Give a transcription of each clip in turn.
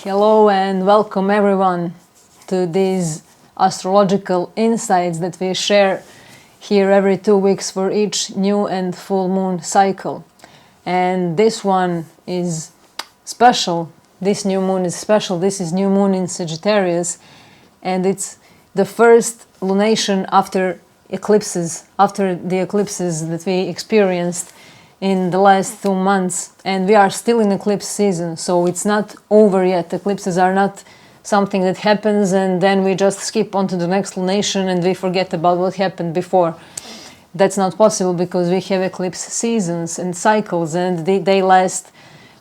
Hello and welcome everyone to these astrological insights that we share here every 2 weeks for each new and full moon cycle. And this one is special. This new moon is special. This is new moon in Sagittarius, and it's the first lunation after eclipses, after the eclipses that we experienced in the last 2 months, and we are still in eclipse season, so it's not over yet. Eclipses are not something that happens and then we just skip on to the next lunation and we forget about what happened before. That's not possible because we have eclipse seasons and cycles, and they last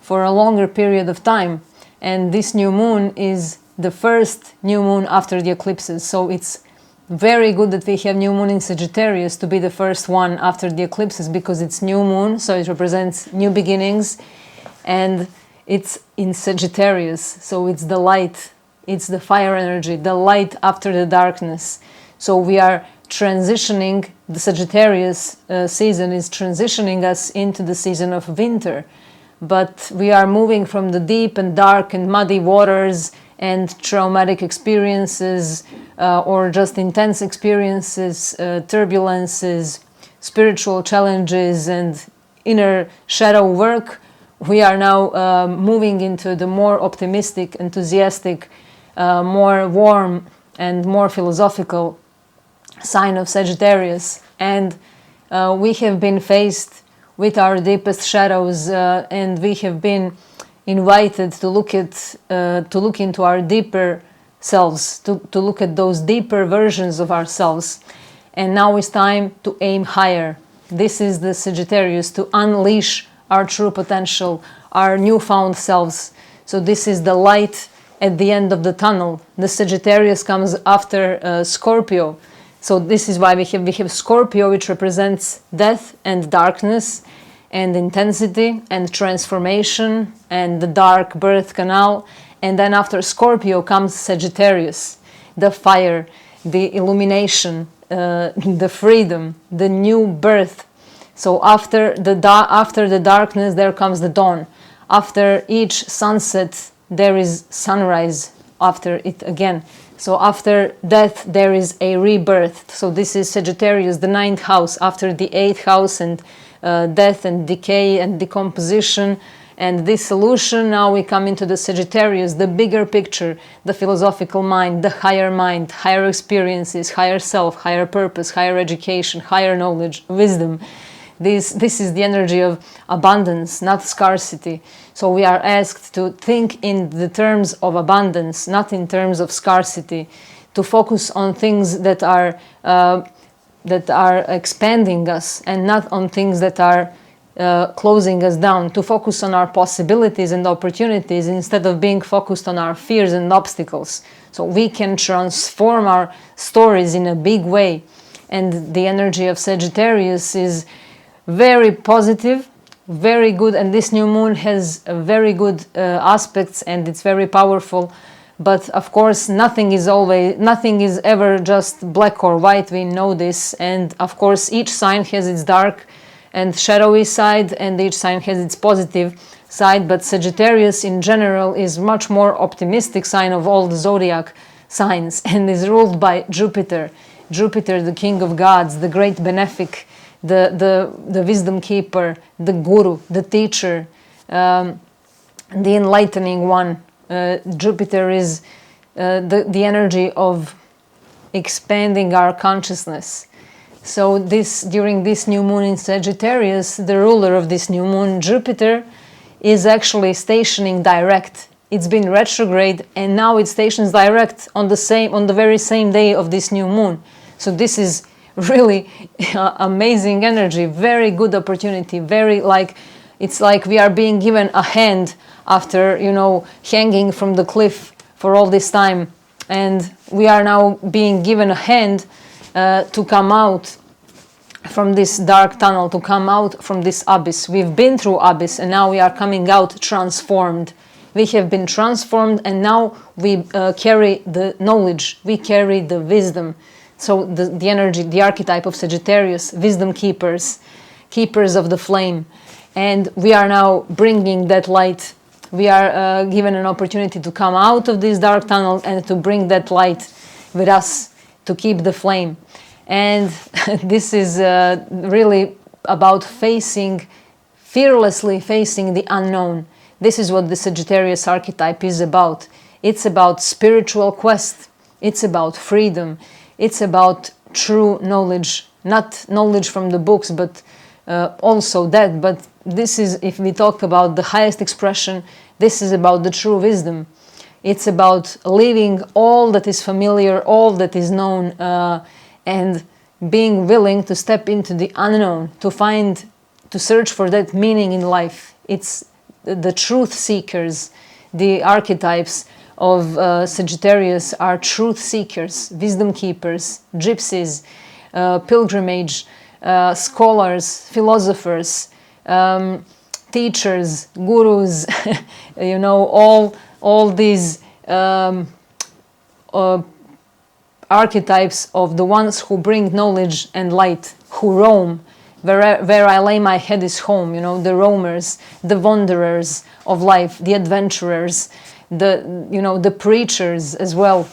for a longer period of time, and this new moon is the first new moon after the eclipses, so it's very good that we have new moon in Sagittarius to be the first one after the eclipses, because it's new moon, so it represents new beginnings, and it's in Sagittarius, so it's the light, it's the fire energy, the light after the darkness. So we are transitioning, the Sagittarius season is transitioning us into the season of winter, but we are moving from the deep and dark and muddy waters and traumatic experiences or just intense experiences, turbulences, spiritual challenges and inner shadow work. We are now moving into the more optimistic, enthusiastic, more warm and more philosophical sign of Sagittarius, and we have been faced with our deepest shadows, and we have been invited to look into our deeper selves, to look at those deeper versions of ourselves. And now it's time to aim higher. This is the Sagittarius, to unleash our true potential, our newfound selves. So this is the light at the end of the tunnel. The Sagittarius comes after Scorpio. So this is why we have Scorpio, which represents death and darkness and intensity and transformation and the dark birth canal. And then after Scorpio comes Sagittarius, the fire, the illumination, the freedom, the new birth. So after the darkness there comes the dawn. After each sunset there is sunrise after it again. So after death there is a rebirth. So this is Sagittarius, the 9th house, after the 8th house and death and decay and decomposition and dissolution. Now we come into the Sagittarius, the bigger picture, the philosophical mind, the higher mind, higher experiences, higher self, higher purpose, higher education, higher knowledge, wisdom. This is the energy of abundance, not scarcity. So we are asked to think in the terms of abundance, not in terms of scarcity, to focus on things that are expanding us and not on things that are closing us down, to focus on our possibilities and opportunities instead of being focused on our fears and obstacles. So we can transform our stories in a big way. And the energy of Sagittarius is very positive, very good, and this new moon has very good aspects and it's very powerful. But of course nothing is ever just black or white, we know this, and of course each sign has its dark and shadowy side and each sign has its positive side, but Sagittarius in general is much more optimistic sign of all the zodiac signs and is ruled by Jupiter, the king of gods, the great benefic, the wisdom keeper, the guru, the teacher, the enlightening one. Jupiter is the energy of expanding our consciousness. So during this new moon in Sagittarius, the ruler of this new moon, Jupiter, is actually stationing direct. It's been retrograde and now it stations direct on the very same day of this new moon. So this is really amazing energy, very good opportunity, it's like we are being given a hand after, hanging from the cliff for all this time, and we are now being given a hand to come out from this dark tunnel, to come out from this abyss. We've been through abyss and now we are coming out transformed. We have been transformed and now we carry the knowledge, we carry the wisdom. So the energy, the archetype of Sagittarius, wisdom keepers of the flame. And we are now bringing that light we are given an opportunity to come out of this dark tunnel and to bring that light with us, to keep the flame. And this is really about fearlessly facing the unknown. This is what the Sagittarius archetype is about. It's about spiritual quest. It's about freedom. It's about true knowledge, not knowledge from the books, but also that. But this is, if we talk about the highest expression, this is about the true wisdom. It's about leaving all that is familiar, all that is known, and being willing to step into the unknown, to search for that meaning in life. It's the truth seekers. The archetypes of Sagittarius are truth seekers, wisdom keepers, gypsies, pilgrimage, scholars, philosophers, teachers, gurus, all these archetypes of the ones who bring knowledge and light, who roam. Where I lay my head is home, the roamers, the wanderers of life, the adventurers, the preachers as well,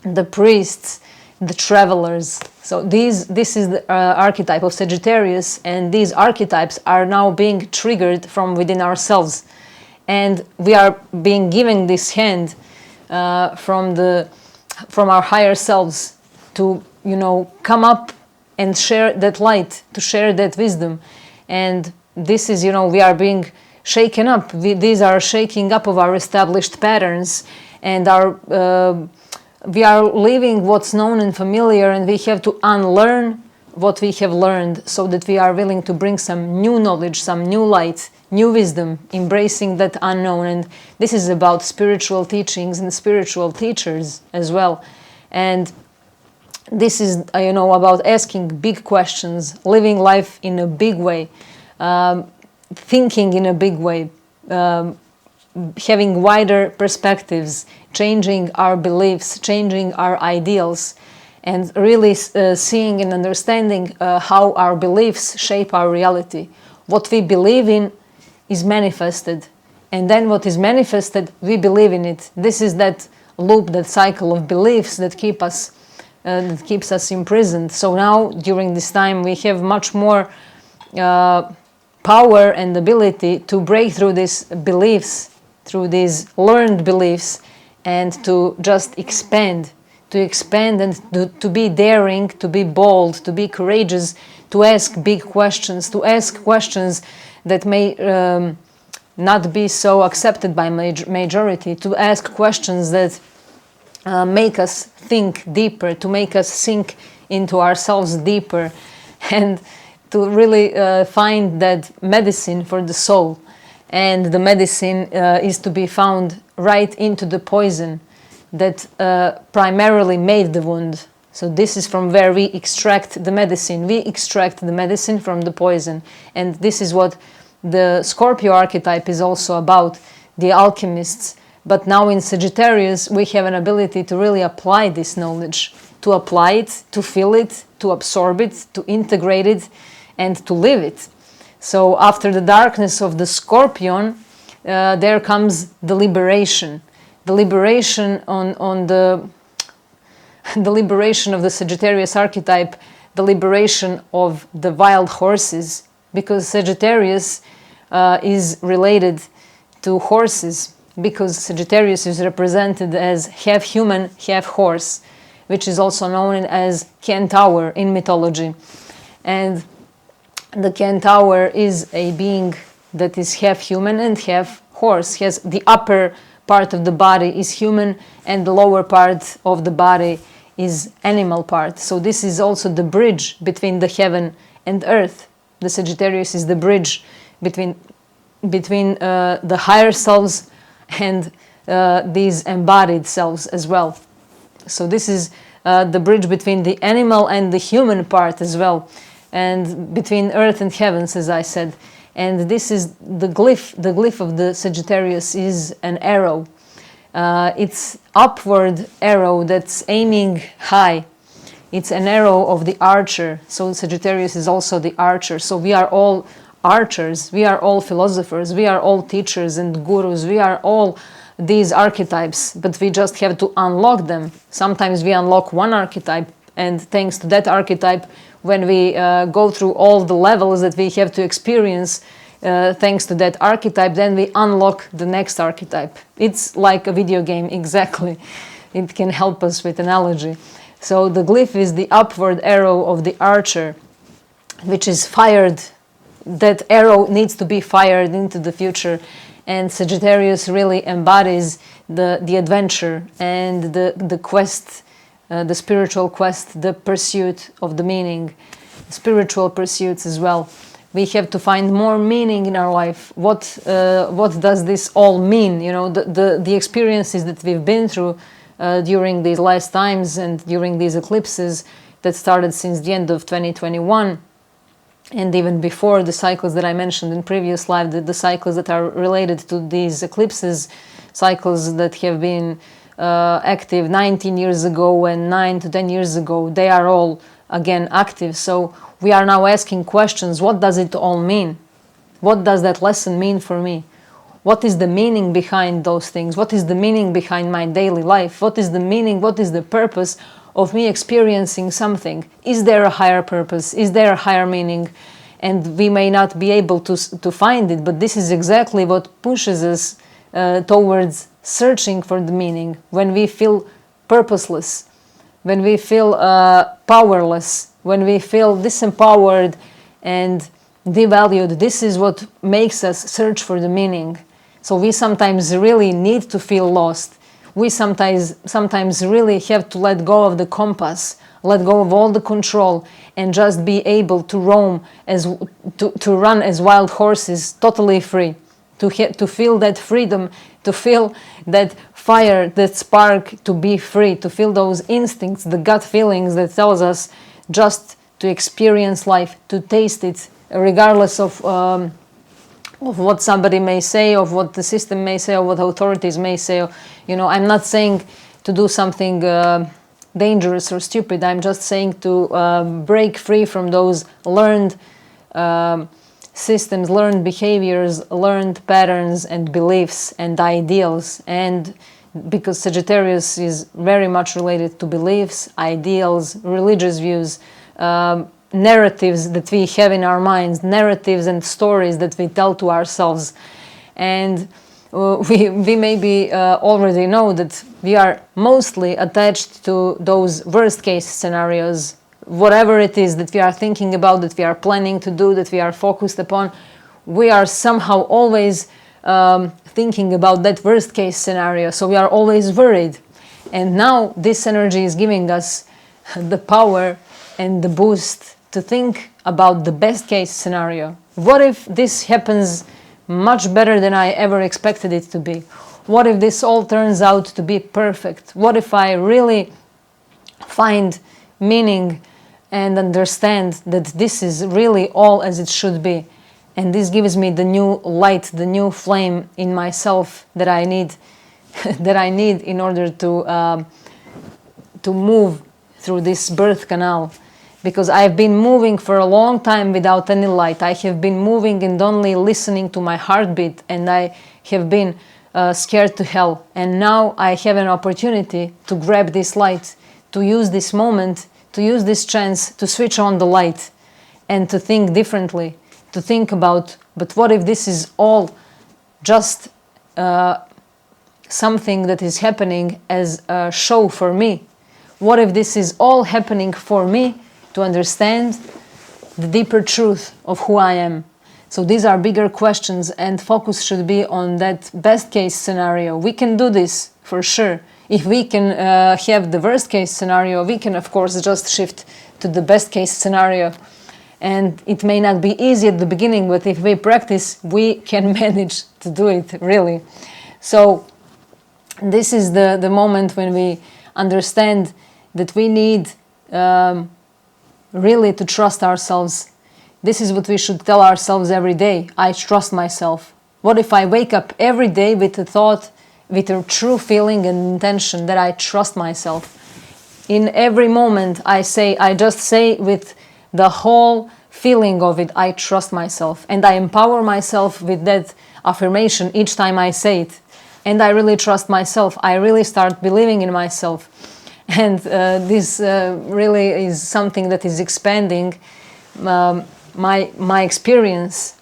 the priests, the travelers. So this is the archetype of Sagittarius, and these archetypes are now being triggered from within ourselves. And we are being given this hand from our higher selves to, come up and share that light, to share that wisdom. And this is, we are being shaken up. These are shaking up of our established patterns, and we are leaving what's known and familiar, and we have to unlearn what we have learned so that we are willing to bring some new knowledge, some new light, new wisdom, embracing that unknown. And this is about spiritual teachings and spiritual teachers as well. And this is, about asking big questions, living life in a big way, thinking in a big way, having wider perspectives, changing our beliefs, changing our ideals, and really seeing and understanding how our beliefs shape our reality. What we believe in is manifested, and then what is manifested, we believe in it. This is that loop, that cycle of beliefs that keeps us imprisoned. So now, during this time, we have much more power and ability to break through these beliefs, through these learned beliefs, and to just expand and to be daring, to be bold, to be courageous, to ask big questions, to ask questions that may not be so accepted by majority, to ask questions that make us think deeper, to make us sink into ourselves deeper, and to really find that medicine for the soul. And the medicine is to be found right into the poison that primarily made the wound. So this is from where we extract the medicine. We extract the medicine from the poison. And this is what the Scorpio archetype is also about, the alchemists. But now in Sagittarius, we have an ability to really apply this knowledge, to apply it, to feel it, to absorb it, to integrate it, and to live it. So after the darkness of the Scorpion, there comes the liberation. The liberation on the liberation of the Sagittarius archetype, the liberation of the wild horses, because Sagittarius is related to horses, because Sagittarius is represented as half human, half horse, which is also known as Centaur in mythology. And the Centaur is a being that is half human and half horse. Has the upper part of the body is human, and the lower part of the body is animal part. So this is also the bridge between the heaven and earth. The Sagittarius is the bridge between the higher selves and these embodied selves as well. So this is the bridge between the animal and the human part as well, and between earth and heavens, as I said. And this is the glyph. The glyph of the Sagittarius is an arrow. It's upward arrow that's aiming high. It's an arrow of the archer. So Sagittarius is also the archer. So we are all archers, we are all philosophers, we are all teachers and gurus, we are all these archetypes, but we just have to unlock them. Sometimes we unlock one archetype, and thanks to that archetype, when we go through all the levels that we have to experience, thanks to that archetype, then we unlock the next archetype. It's like a video game, exactly. It can help us with analogy. So the glyph is the upward arrow of the archer, which is fired. That arrow needs to be fired into the future. And Sagittarius really embodies the adventure and the quest, the spiritual quest, the pursuit of the meaning, spiritual pursuits as well. We have to find more meaning in our life. What does this all mean? You know, the experiences that we've been through during these last times and during these eclipses that started since the end of 2021, and even before, the cycles that I mentioned in previous live, the cycles that are related to these eclipses, cycles that have been active 19 years ago and 9 to 10 years ago, they are all again active. So we are now asking questions. What does it all mean? What does that lesson mean for me? What is the meaning behind those things? What is the meaning behind my daily life? What is the meaning? What is the purpose of me experiencing something? Is there a higher purpose? Is there a higher meaning? And we may not be able to find it, but this is exactly what pushes us towards searching for the meaning. When we feel purposeless, when we feel powerless, when we feel disempowered and devalued, this is what makes us search for the meaning. So we sometimes really need to feel lost. We sometimes really have to let go of the compass, let go of all the control, and just be able to roam, to run as wild horses, totally free, to feel that freedom, to feel that fire, that spark, to be free, to feel those instincts, the gut feelings that tells us just to experience life, to taste it, regardless of what somebody may say, of what the system may say, or what authorities may say. You know, I'm not saying to do something dangerous or stupid. I'm just saying to break free from those learned systems, learned behaviors, learned patterns and beliefs and ideals. And because Sagittarius is very much related to beliefs, ideals, religious views, narratives that we have in our minds, narratives and stories that we tell to ourselves. And we maybe already know that we are mostly attached to those worst case scenarios, whatever it is that we are thinking about, that we are planning to do, that we are focused upon. We are somehow always thinking about that worst case scenario, so we are always worried. And now this energy is giving us the power and the boost to think about the best case scenario. What if this happens much better than I ever expected it to be? What if this all turns out to be perfect? What if I really find meaning and understand that this is really all as it should be? And this gives me the new light, the new flame in myself that I need, that I need in order to move through this birth canal. Because I've been moving for a long time without any light. I have been moving and only listening to my heartbeat, and I have been scared to hell. And now I have an opportunity to grab this light, to use this moment, to use this chance to switch on the light and to think differently, to think about, but what if this is all just something that is happening as a show for me? What if this is all happening for me to understand the deeper truth of who I am? So these are bigger questions, and focus should be on that best case scenario. We can do this for sure. If we can have the worst case scenario, we can of course just shift to the best case scenario. And it may not be easy at the beginning, but if we practice, we can manage to do it, really. So this is the moment when we understand that we need really to trust ourselves. This is what we should tell ourselves every day. I trust myself. What if I wake up every day with a thought, with a true feeling and intention that I trust myself? In every moment I just say with the whole feeling of it, I trust myself, and I empower myself with that affirmation each time I say it. And I really trust myself. I really start believing in myself. And this really is something that is expanding my experience.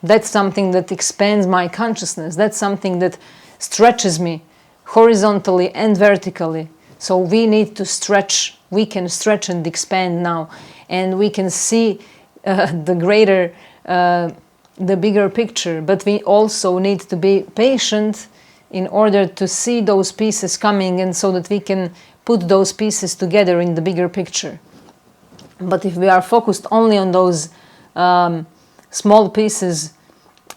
That's something that expands my consciousness. That's something that stretches me horizontally and vertically. So we need to stretch. We can stretch and expand now. And we can see the greater, the bigger picture. But we also need to be patient in order to see those pieces coming, and so that we can put those pieces together in the bigger picture. But if we are focused only on those small pieces,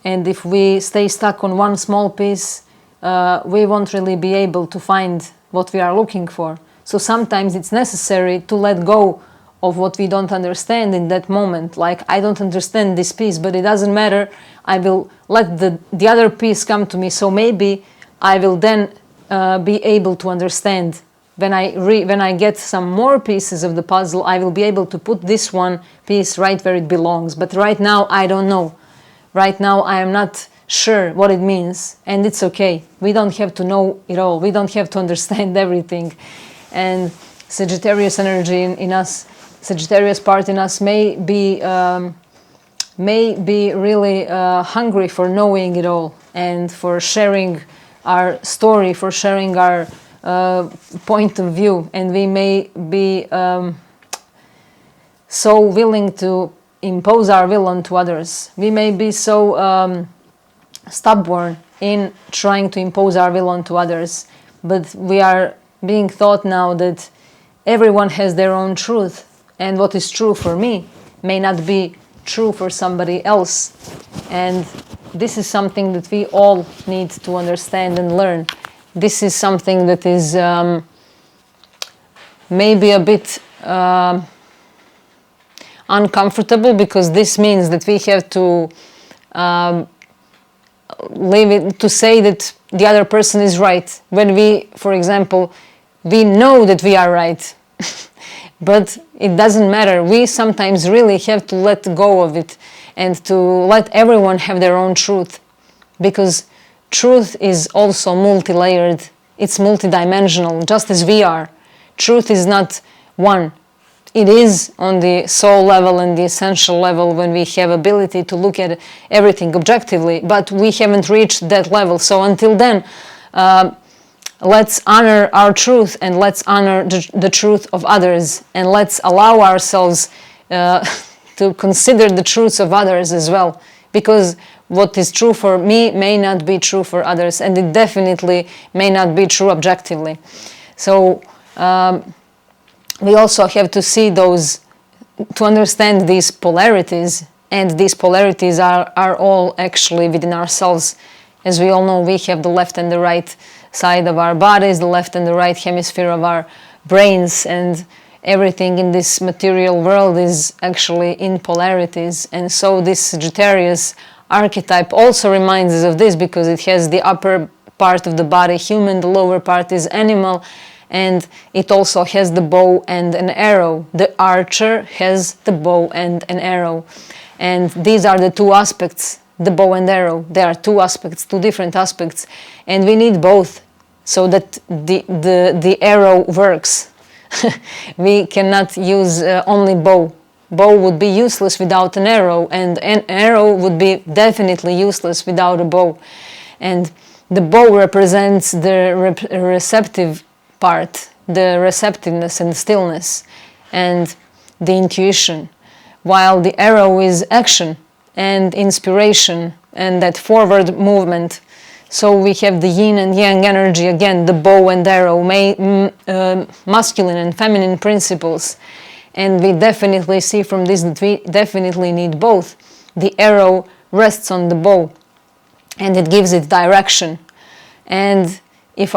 and if we stay stuck on one small piece, we won't really be able to find what we are looking for. So sometimes it's necessary to let go of what we don't understand in that moment. Like, I don't understand this piece, but it doesn't matter. I will let the other piece come to me. So maybe I will then be able to understand. When I get some more pieces of the puzzle, I will be able to put this one piece right where it belongs. But right now, I don't know. Right now, I am not sure what it means, and it's okay. We don't have to know it all. We don't have to understand everything. And Sagittarius energy in us, Sagittarius part in us may be really hungry for knowing it all, and for sharing our story, for sharing our point of view. And we may be so willing to impose our will onto others. We may be so stubborn in trying to impose our will onto others, but we are being taught now that everyone has their own truth, and what is true for me may not be true for somebody else. And this is something that we all need to understand and learn. This is something that is maybe a bit uncomfortable, because this means that we have to leave it, to say that the other person is right, when we, for example, we know that we are right. But it doesn't matter. We sometimes really have to let go of it, and to let everyone have their own truth, because truth is also multi-layered. It's multidimensional, just as we are. Truth is not one. It is on the soul level and the essential level, when we have ability to look at everything objectively, but we haven't reached that level. So until then, let's honor our truth, and let's honor the truth of others, and let's allow ourselves to consider the truths of others as well, because what is true for me may not be true for others, and it definitely may not be true objectively. So we also have to see those, to understand these polarities, and these polarities are all actually within ourselves. As we all know, we have the left and the right side of our bodies, the left and the right hemisphere of our brains, and everything in this material world is actually in polarities. And so this Sagittarius archetype also reminds us of this, because it has the upper part of the body human, the lower part is animal, and it also has the bow and an arrow. The archer has the bow and an arrow, and these are the two aspects. The bow and arrow, there are two aspects, two different aspects, and we need both so that the arrow works. We cannot use only bow. Bow would be useless without an arrow, and an arrow would be definitely useless without a bow. And the bow represents the receptive part, the receptiveness and stillness, and the intuition, while the arrow is action and inspiration and that forward movement. So we have the yin and yang energy, again, the bow and arrow, masculine and feminine principles. And we definitely see from this that we definitely need both. The arrow rests on the bow, and it gives it direction. And if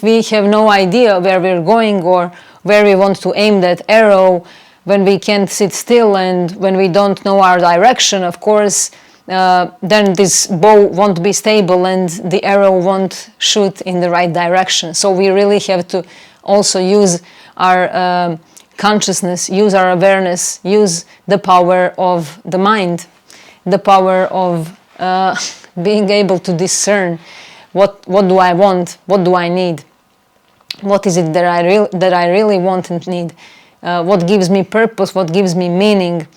we have no idea where we're going or where we want to aim that arrow, when we can't sit still and when we don't know our direction, of course, then this bow won't be stable and the arrow won't shoot in the right direction. So we really have to also use our consciousness, use our awareness, use the power of the mind, the power of being able to discern what do I want, what do I need, what is it that I really want and need, what gives me purpose, what gives me meaning,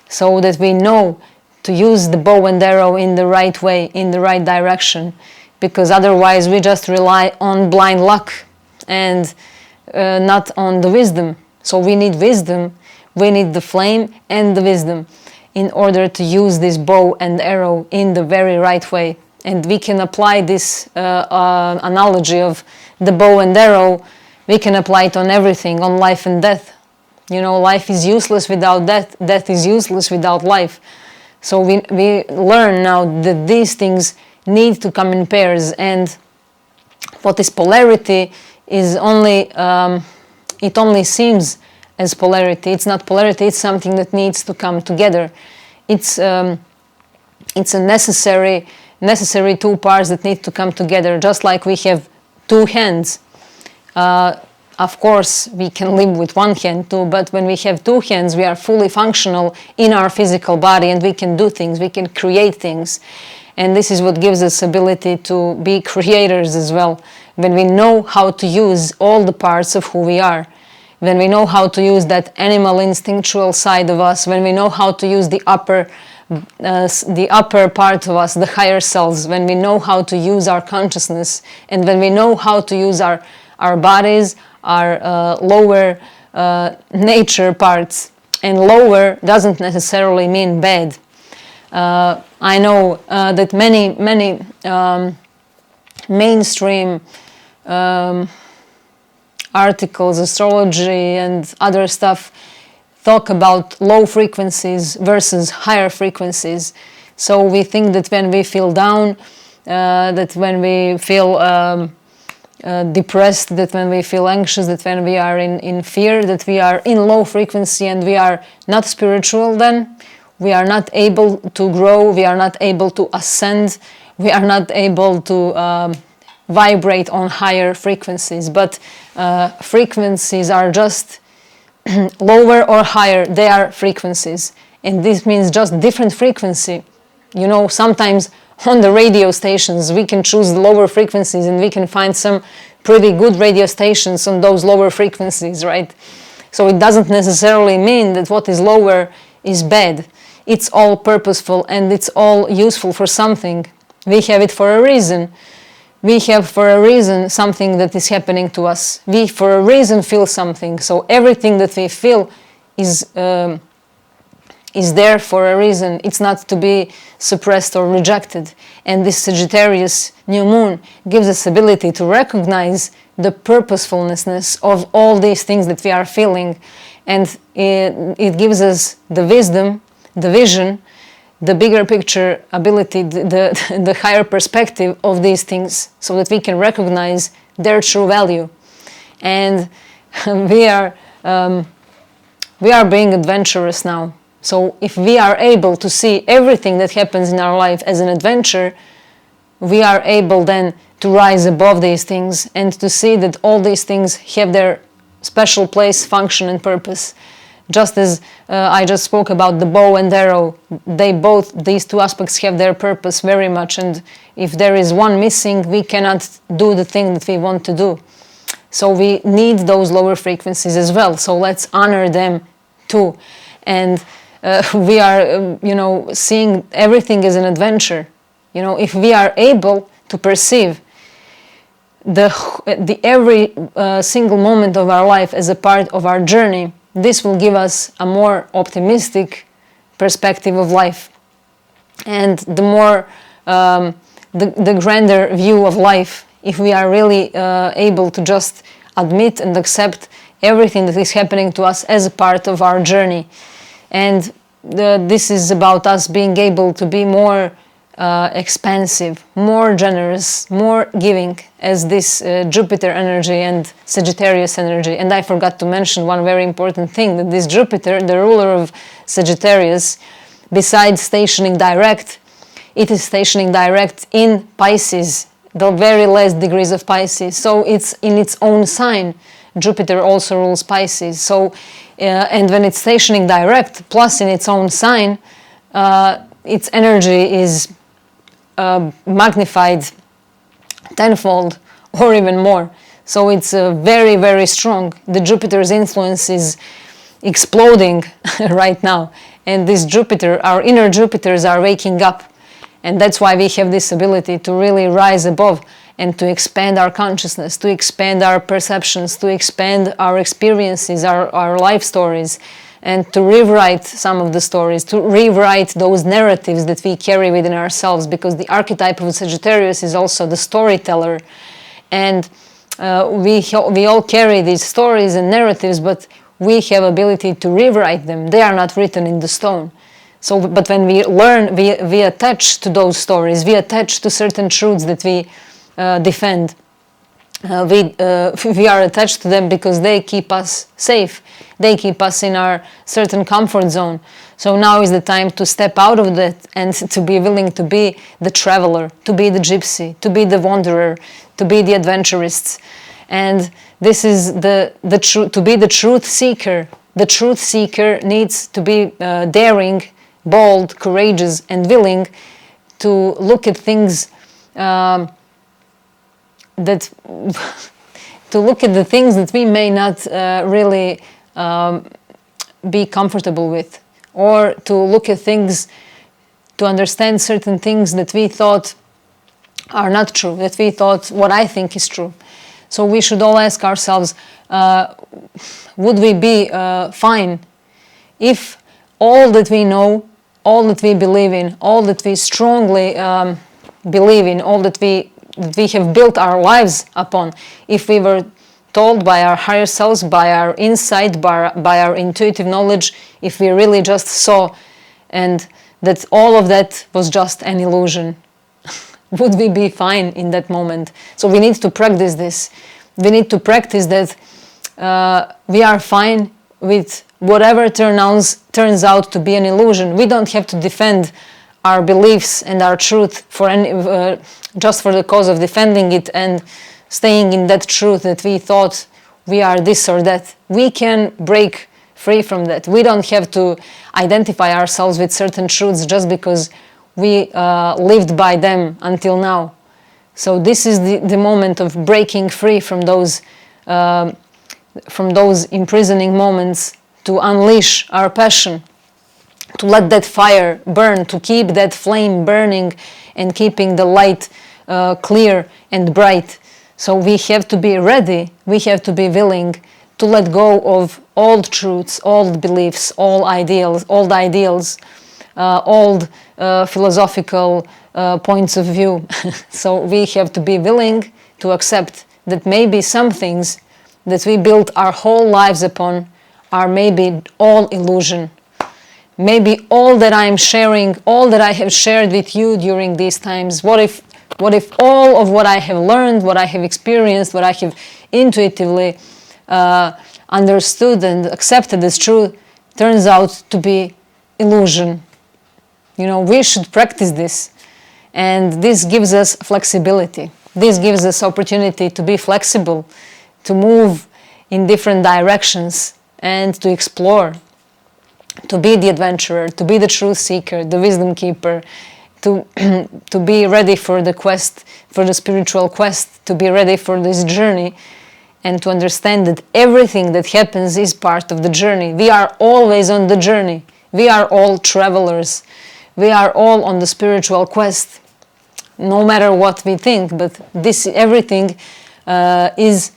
so that we know to use the bow and arrow in the right way, in the right direction, because otherwise we just rely on blind luck and not on the wisdom. So we need wisdom, we need the flame and the wisdom in order to use this bow and arrow in the very right way. And we can apply this analogy of the bow and arrow, we can apply it on everything, on life and death. You know, life is useless without death, death is useless without life. So we learn now that these things need to come in pairs, and what is polarity is only, it only seems as polarity. It's not polarity, it's something that needs to come together. It's a necessary two parts that need to come together, just like we have two hands. Of course, we can live with one hand too, but when we have two hands, we are fully functional in our physical body, and we can do things, we can create things. And this is what gives us ability to be creators as well. When we know how to use all the parts of who we are, when we know how to use that animal instinctual side of us, when we know how to use the upper part of us, the higher selves, when we know how to use our consciousness, and when we know how to use our bodies, our lower nature parts. And lower doesn't necessarily mean bad. I know that many mainstream articles, astrology and other stuff talk about low frequencies versus higher frequencies. So we think that when we feel down, that when we feel depressed, that when we feel anxious, that when we are in fear, that we are in low frequency and we are not spiritual, then we are not able to grow, we are not able to ascend, we are not able to vibrate on higher frequencies. But frequencies are just lower or higher, they are frequencies. And this means just different frequency. You know, sometimes on the radio stations we can choose the lower frequencies and we can find some pretty good radio stations on those lower frequencies, right? So it doesn't necessarily mean that what is lower is bad. It's all purposeful and it's all useful for something. We have it for a reason. We have for a reason something that is happening to us. We for a reason feel something. So everything that we feel is there for a reason. It's not to be suppressed or rejected. And this Sagittarius new moon gives us ability to recognize the purposefulness of all these things that we are feeling. And it gives us the wisdom, the vision, the bigger picture ability, the higher perspective of these things, so that we can recognize their true value. And we are being adventurous now. So if we are able to see everything that happens in our life as an adventure, we are able then to rise above these things and to see that all these things have their special place, function and purpose. Just as I just spoke about the bow and arrow, these two aspects have their purpose very much, and if there is one missing, we cannot do the thing that we want to do. So we need those lower frequencies as well, so let's honor them too. And we are, seeing everything as an adventure. If we are able to perceive the every single moment of our life as a part of our journey, this will give us a more optimistic perspective of life, and the more the grander view of life, if we are really able to just admit and accept everything that is happening to us as a part of our journey. And this is about us being able to be more expansive, more generous, more giving, as this Jupiter energy and Sagittarius energy. And I forgot to mention one very important thing, that this Jupiter, the ruler of Sagittarius, besides stationing direct, it is stationing direct in Pisces, the very last degrees of Pisces. So it's in its own sign. Jupiter also rules Pisces. So and when it's stationing direct, plus in its own sign, its energy is magnified tenfold or even more. So it's very, very strong. The Jupiter's influence is exploding right now. And this Jupiter, our inner Jupiters are waking up. And that's why we have this ability to really rise above and to expand our consciousness, to expand our perceptions, to expand our experiences, our life stories, and to rewrite some of the stories, to rewrite those narratives that we carry within ourselves, because the archetype of Sagittarius is also the storyteller. And we all carry these stories and narratives, but we have ability to rewrite them. They are not written in the stone. So, but when we learn, we attach to those stories, we attach to certain truths that we defend. We are attached to them because they keep us safe. They keep us in our certain comfort zone. So now is the time to step out of that and to be willing to be the traveler, to be the gypsy, to be the wanderer, to be the adventurist. And this is the truth, to be the truth seeker. The truth seeker needs to be daring, bold, courageous, and willing to look at things to look at the things that we may not really be comfortable with, or to look at things, to understand certain things that we thought are not true, that we thought what I think is true. So we should all ask ourselves, would we be fine if all that we know, all that we believe in, all that we strongly believe in, all that we have built our lives upon, if we were told by our higher selves, by our insight, by our intuitive knowledge, if we really just saw and that all of that was just an illusion, would we be fine in that moment? So we need to practice this. We need to practice that we are fine with whatever turns out to be an illusion. We don't have to defend our beliefs and our truth for any, just for the cause of defending it and staying in that truth that we thought we are this or that. We can break free from that. We don't have to identify ourselves with certain truths just because we lived by them until now. So this is the moment of breaking free from those imprisoning moments, to unleash our passion, to let that fire burn, to keep that flame burning and keeping the light clear and bright. So we have to be ready, we have to be willing to let go of old truths, old beliefs, old ideals, old philosophical points of view. So we have to be willing to accept that maybe some things that we built our whole lives upon are maybe all illusion. Maybe all that I'm sharing, all that I have shared with you during these times, what if all of what I have learned, what I have experienced, what I have intuitively understood and accepted as true turns out to be illusion? You know, we should practice this. And this gives us flexibility. This gives us opportunity to be flexible, to move in different directions and to explore, to be the adventurer, to be the truth seeker, the wisdom keeper, to be ready for the quest, for the spiritual quest, to be ready for this journey, and to understand that everything that happens is part of the journey. We are always on the journey. We are all travelers. We are all on the spiritual quest, no matter what we think, but everything is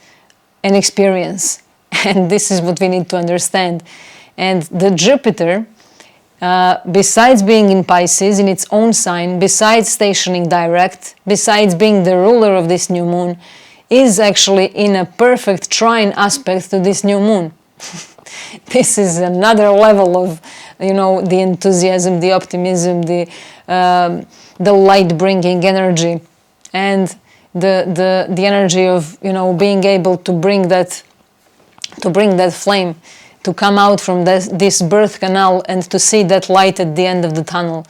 an experience, and this is what we need to understand. And the Jupiter, besides being in Pisces, in its own sign, besides stationing direct, besides being the ruler of this new moon, is actually in a perfect trine aspect to this new moon. This is another level of, you know, the enthusiasm, the optimism, the light-bringing energy, and the energy of, you know, being able to bring that flame, to come out from this birth canal and to see that light at the end of the tunnel.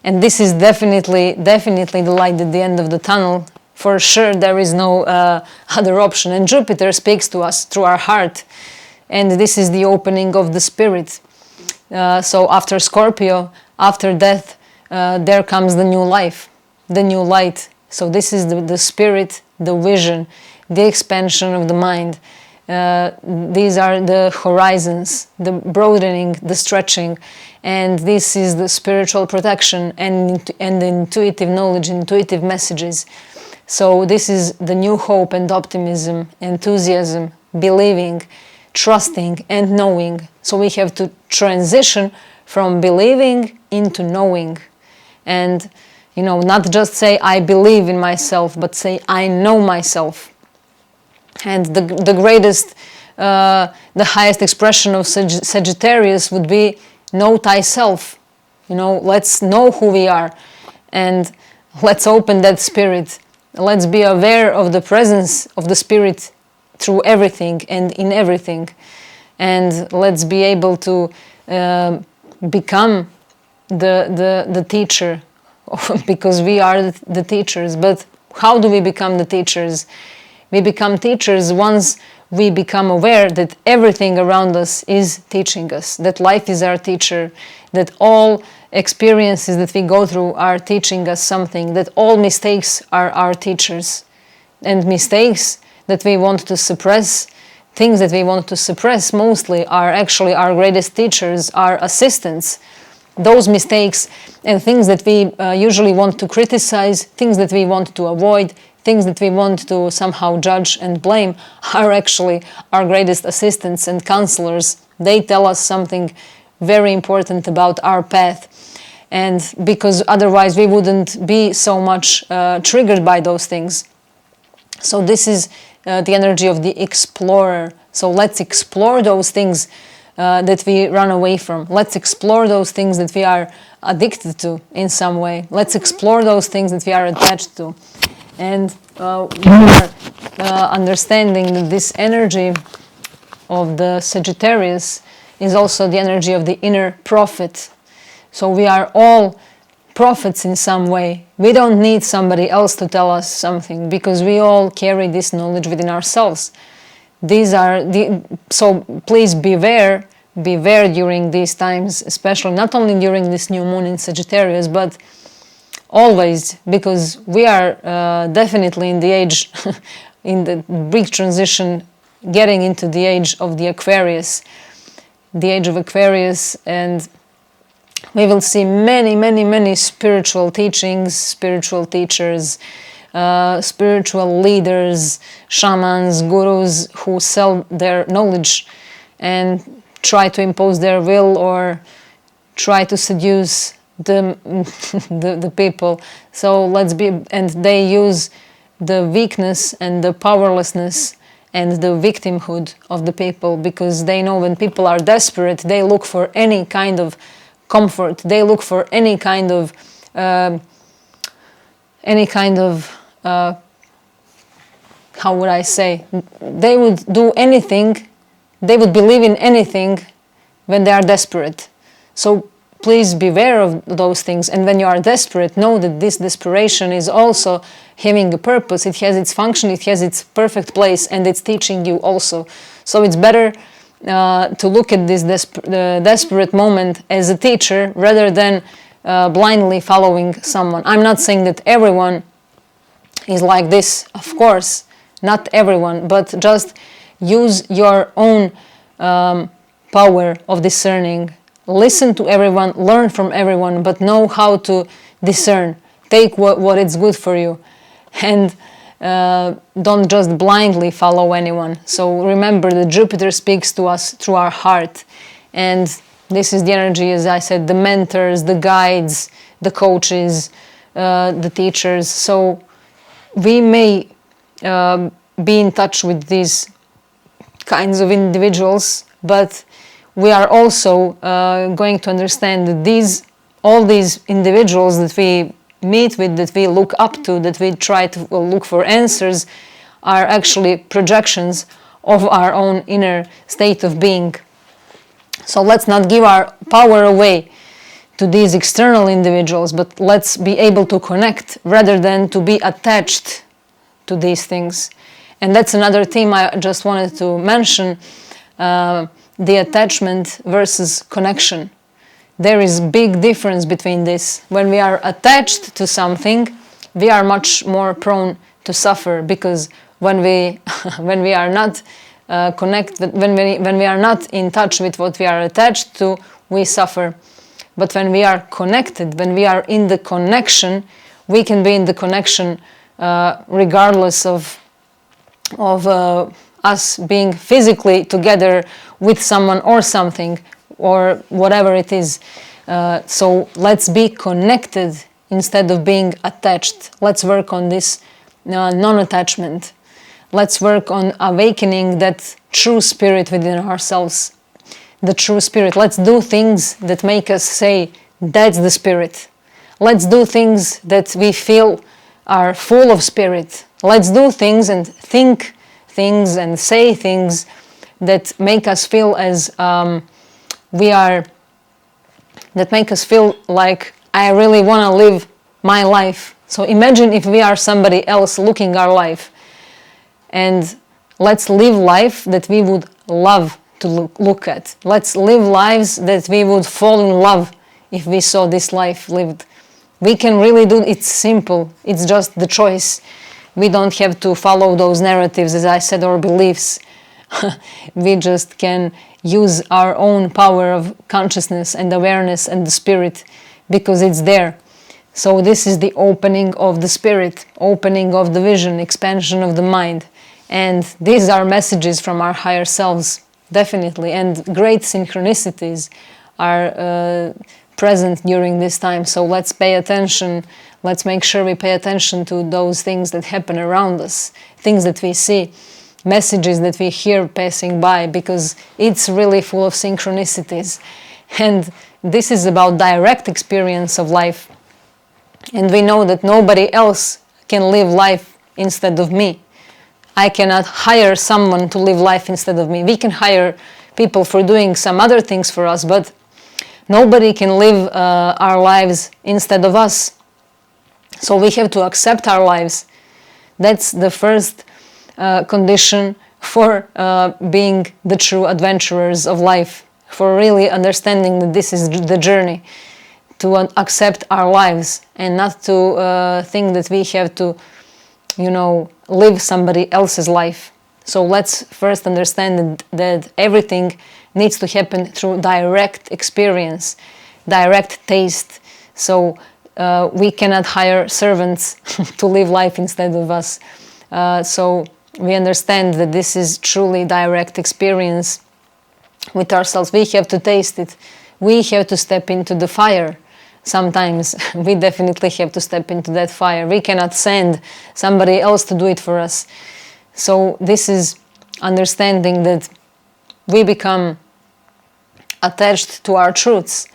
And this is definitely the light at the end of the tunnel. For sure, there is no other option. And Jupiter speaks to us through our heart. and this is the opening of the spirit. So after Scorpio, after death, there comes the new life, the new light. So this is the spirit, the vision, the expansion of the mind. These are the horizons, the broadening, the stretching, and this is the spiritual protection and the intuitive knowledge, intuitive messages. So this is the new hope and optimism, enthusiasm, believing, trusting and knowing. So we have to transition from believing into knowing. And, you know, not just say I believe in myself, but say I know myself. And the greatest, the highest expression of Sagittarius would be know thyself. You know, let's know who we are and let's open that spirit. Let's be aware of the presence of the spirit through everything and in everything. And let's be able to become the teacher, because we are the teachers. But how do we become the teachers? We become teachers once we become aware that everything around us is teaching us, that life is our teacher, that all experiences that we go through are teaching us something, that all mistakes are our teachers. And mistakes that we want to suppress, things that we want to suppress mostly, are actually our greatest teachers, our assistants. Those mistakes and things that we usually want to criticize, things that we want to avoid, things that we want to somehow judge and blame, are actually our greatest assistants and counselors. They tell us something very important about our path. And because otherwise we wouldn't be so much triggered by those things. So this is the energy of the explorer. So let's explore those things that we run away from. Let's explore those things that we are addicted to in some way. Let's explore those things that we are attached to. And we are understanding that this energy of the Sagittarius is also the energy of the inner prophet. So we are all prophets in some way. We don't need somebody else to tell us something, because we all carry this knowledge within ourselves. These are so please beware during these times, especially not only during this new moon in Sagittarius, but always, because we are definitely in the age, in the big transition, getting into the age of the Aquarius, and we will see many spiritual teachings, spiritual teachers, spiritual leaders, shamans, gurus who sell their knowledge and try to impose their will or try to seduce the people. So and they use the weakness and the powerlessness and the victimhood of the people, because they know when people are desperate, they look for any kind of comfort, they look for any kind of how would I say, they would do anything, they would believe in anything when they are desperate. So please beware of those things. And when you are desperate, know that this desperation is also having a purpose. It has its function, it has its perfect place, and it's teaching you also. So it's better to look at this desperate moment as a teacher rather than blindly following someone. I'm not saying that everyone is like this, of course, not everyone, but just use your own power of discerning. Listen to everyone, learn from everyone, but know how to discern. Take what is good for you, and don't just blindly follow anyone. So remember that Jupiter speaks to us through our heart, and this is the energy, as I said, the mentors, the guides, the coaches, the teachers. So we may be in touch with these kinds of individuals, but we are also going to understand that all these individuals that we meet with, that we look up to, that we try to look for answers, are actually projections of our own inner state of being. So let's not give our power away to these external individuals, but let's be able to connect rather than to be attached to these things. And that's another theme I just wanted to mention. the attachment versus connection. There is big difference between this. When we are attached to something, we are much more prone to suffer, because when we when we are not connected, when we are not in touch with what we are attached to, we suffer. But when we are connected, when we are in the connection, we can be in the connection regardless of us being physically together with someone or something, or whatever it is. So let's be connected instead of being attached. Let's work on this non-attachment. Let's work on awakening that true spirit within ourselves. The true spirit. Let's do things that make us say, that's the spirit. Let's do things that we feel are full of spirit. Let's do things and think things and say things that make us feel as that make us feel like I really want to live my life. So imagine if we are somebody else looking our life, and let's live life that we would love to look at. Let's live lives that we would fall in love if we saw this life lived. We can really do it. It's simple. It's just the choice. We don't have to follow those narratives, as I said, or beliefs. We just can use our own power of consciousness and awareness and the spirit, because it's there. So this is the opening of the spirit, opening of the vision, expansion of the mind. And these are messages from our higher selves, definitely. And great synchronicities are present during this time. So let's pay attention. Let's make sure we pay attention to those things that happen around us, things that we see, messages that we hear passing by, because it's really full of synchronicities. And this is about direct experience of life. And we know that nobody else can live life instead of me. I cannot hire someone to live life instead of me. We can hire people for doing some other things for us, but nobody can live our lives instead of us. So we have to accept our lives. That's the first condition for being the true adventurers of life, for really understanding that this is the journey, to accept our lives and not to think that we have to, live somebody else's life. So let's first understand that everything needs to happen through direct experience, direct taste. So we cannot hire servants to live life instead of us. So we understand that this is truly direct experience with ourselves. We have to taste it. We have to step into the fire. Sometimes we definitely have to step into that fire. We cannot send somebody else to do it for us. So this is understanding that we become attached to our truths.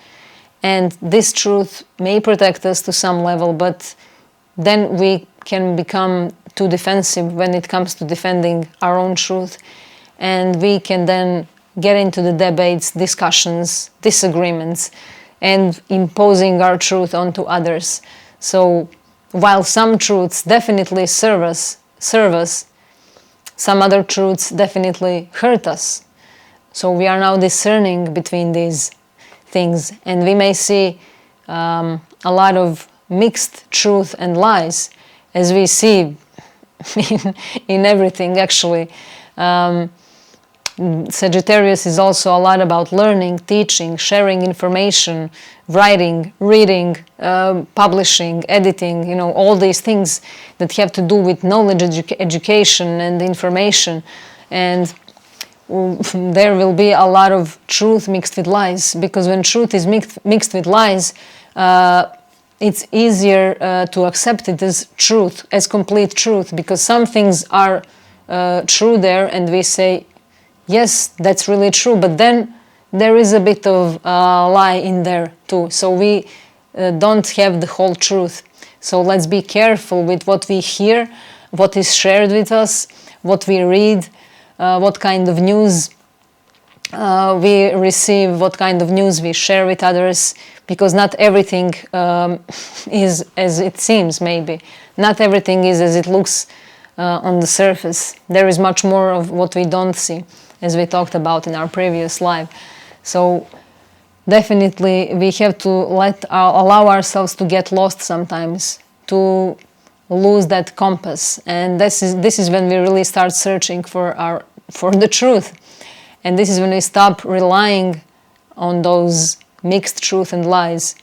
And this truth may protect us to some level, but then we can become too defensive when it comes to defending our own truth. And we can then get into the debates, discussions, disagreements, and imposing our truth onto others. So while some truths definitely serve us, some other truths definitely hurt us. So we are now discerning between these things, and we may see a lot of mixed truth and lies, as we see in everything, actually. Sagittarius is also a lot about learning, teaching, sharing information, writing, reading, publishing, editing, all these things that have to do with knowledge, education and information. And there will be a lot of truth mixed with lies, because when truth is mixed with lies, it's easier to accept it as truth, as complete truth, because some things are true there and we say, yes, that's really true, but then there is a bit of lie in there too. So we don't have the whole truth. So let's be careful with what we hear, what is shared with us, what we read, what kind of news we receive, what kind of news we share with others, because not everything is as it seems, maybe. Not everything is as it looks on the surface. There is much more of what we don't see. as we talked about in our previous live. So definitely we have to allow ourselves to get lost sometimes, to lose that compass, and this is when we really start searching for the truth, and this is when we stop relying on those mixed truth and lies,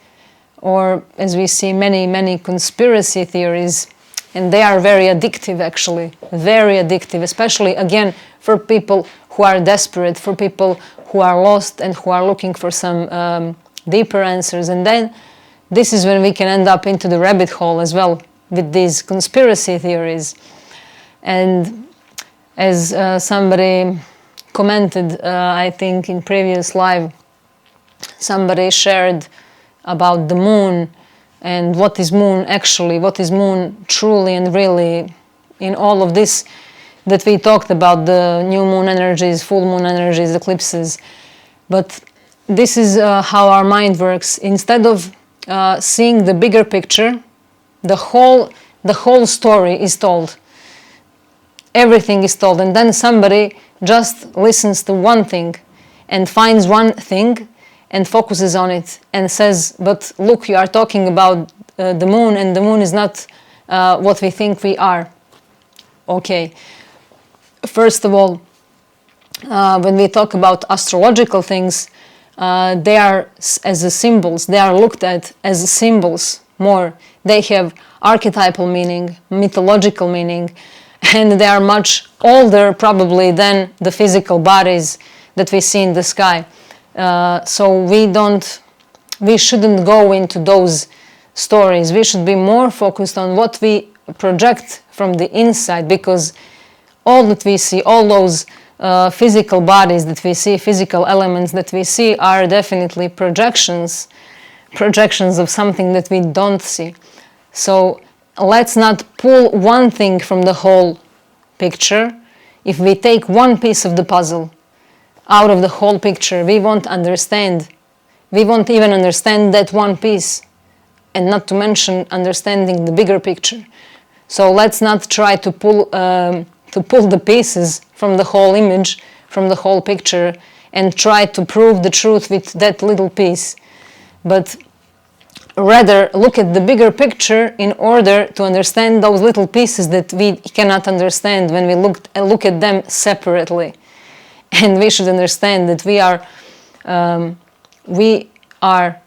or as we see many conspiracy theories, and they are very addictive, actually, very addictive, especially again for people who are desperate, for people who are lost and who are looking for some deeper answers. And then this is when we can end up into the rabbit hole as well with these conspiracy theories. And as somebody commented, I think in previous live, somebody shared about the moon and what is moon actually, what is moon truly and really in all of this that we talked about, the new moon energies, full moon energies, eclipses. But this is how our mind works. Instead of seeing the bigger picture, the whole story is told. Everything is told, and then somebody just listens to one thing and finds one thing and focuses on it and says, but look, you are talking about the moon, and the moon is not what we think we are. Okay. First of all, when we talk about astrological things, they are as symbols. They are looked at as symbols more. They have archetypal meaning, mythological meaning, and they are much older probably than the physical bodies that we see in the sky. So we shouldn't go into those stories. We should be more focused on what we project from the inside, because all that we see, all those physical bodies that we see, physical elements that we see, are definitely projections of something that we don't see. So let's not pull one thing from the whole picture. If we take one piece of the puzzle out of the whole picture, we won't understand. We won't even understand that one piece, and not to mention understanding the bigger picture. So let's not try to pull the pieces from the whole image, from the whole picture, and try to prove the truth with that little piece. But rather look at the bigger picture in order to understand those little pieces that we cannot understand when we look at them separately. And we should understand that we are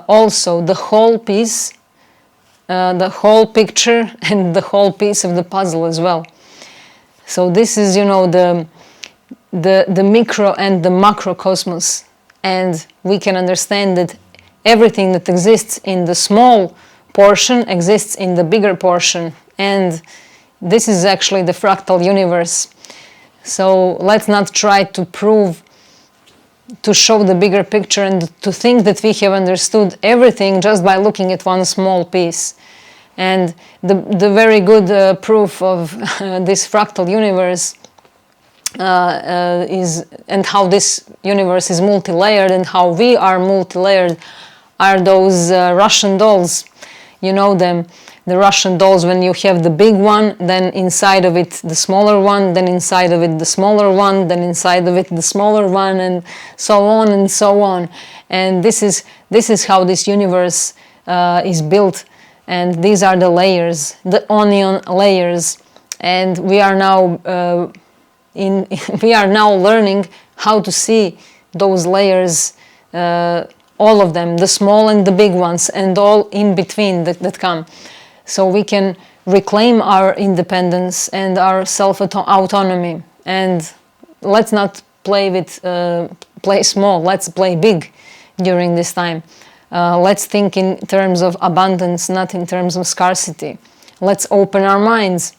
also the whole piece, the whole picture, and the whole piece of the puzzle as well. So this is, the micro and the macrocosmos, and we can understand that everything that exists in the small portion exists in the bigger portion, and this is actually the fractal universe. So let's not try to show the bigger picture and to think that we have understood everything just by looking at one small piece. And the very good proof of this fractal universe is, and how this universe is multi-layered and how we are multi-layered, are those Russian dolls. You know them, the Russian dolls, when you have the big one, then inside of it the smaller one, then inside of it the smaller one, then inside of it the smaller one, and so on and so on. And this is how this universe is built. And these are the layers, the onion layers, and we are now we are now learning how to see those layers, all of them, the small and the big ones, and all in between that come, so we can reclaim our independence and our self-autonomy. And let's not play small. Let's play big during this time. Let's think in terms of abundance, not in terms of scarcity. Let's open our minds,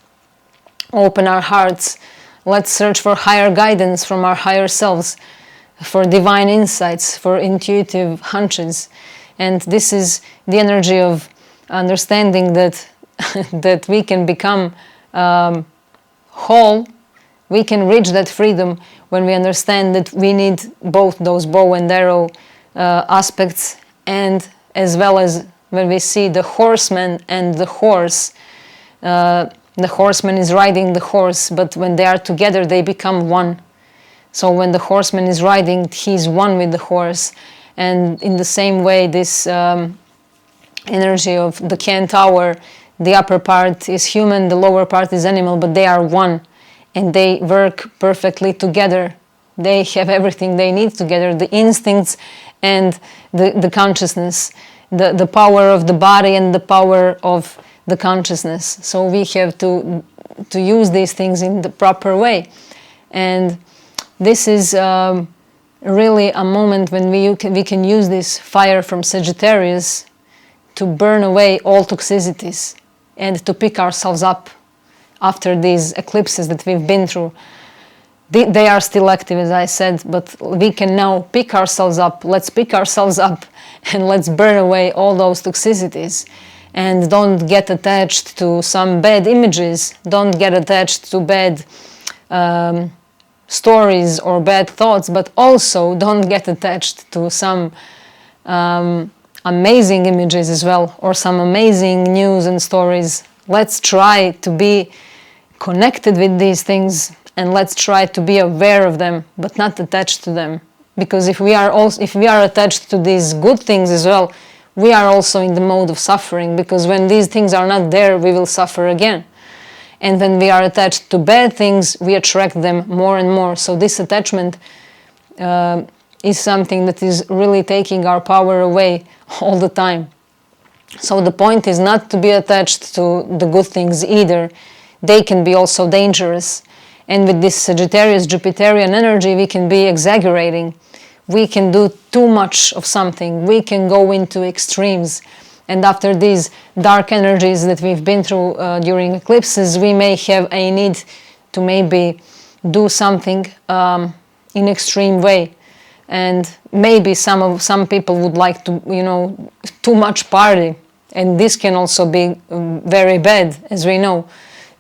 open our hearts. Let's search for higher guidance from our higher selves, for divine insights, for intuitive hunches. And this is the energy of understanding that that we can become whole. We can reach that freedom when we understand that we need both those bow and arrow aspects, and as well as when we see the horseman and the horse. The horseman is riding the horse, but when they are together, they become one. So when the horseman is riding, he's one with the horse. And in the same way, this energy of the centaur, the upper part is human, the lower part is animal, but they are one, and they work perfectly together. They have everything they need together, the instincts and the consciousness, the power of the body and the power of the consciousness. So we have to use these things in the proper way. And this is really a moment when we can use this fire from Sagittarius to burn away all toxicities and to pick ourselves up after these eclipses that we've been through. They are still active, as I said, but we can now pick ourselves up. Let's pick ourselves up and let's burn away all those toxicities. And don't get attached to some bad images. Don't get attached to bad stories or bad thoughts, but also don't get attached to some amazing images as well, or some amazing news and stories. Let's try to be connected with these things, and let's try to be aware of them, but not attached to them. Because if we are attached to these good things as well, we are also in the mode of suffering, because when these things are not there, we will suffer again. And when we are attached to bad things, we attract them more and more. So this attachment is something that is really taking our power away all the time. So the point is not to be attached to the good things either. They can be also dangerous. And with this Sagittarius Jupiterian energy, we can be exaggerating. We can do too much of something. We can go into extremes. And after these dark energies that we've been through during eclipses, we may have a need to maybe do something in extreme way. And maybe some people would like to, too much party. And this can also be very bad, as we know.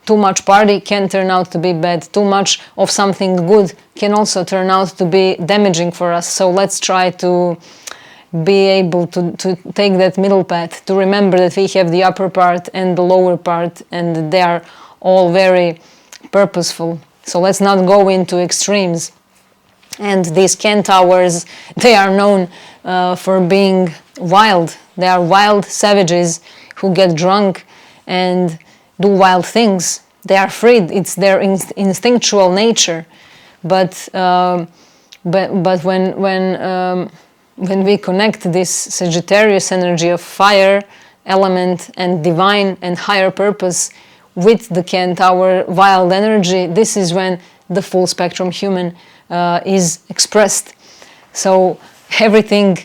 Too much party can turn out to be bad. Too much of something good can also turn out to be damaging for us. So let's try to be able to take that middle path, to remember that we have the upper part and the lower part, and they are all very purposeful. So let's not go into extremes. And these centaurs, they are known for being wild. They are wild savages who get drunk and do wild things. They are free. It's their instinctual nature. But when we connect this Sagittarius energy of fire element and divine and higher purpose with the Centaur wild energy, this is when the full spectrum human is expressed. So everything,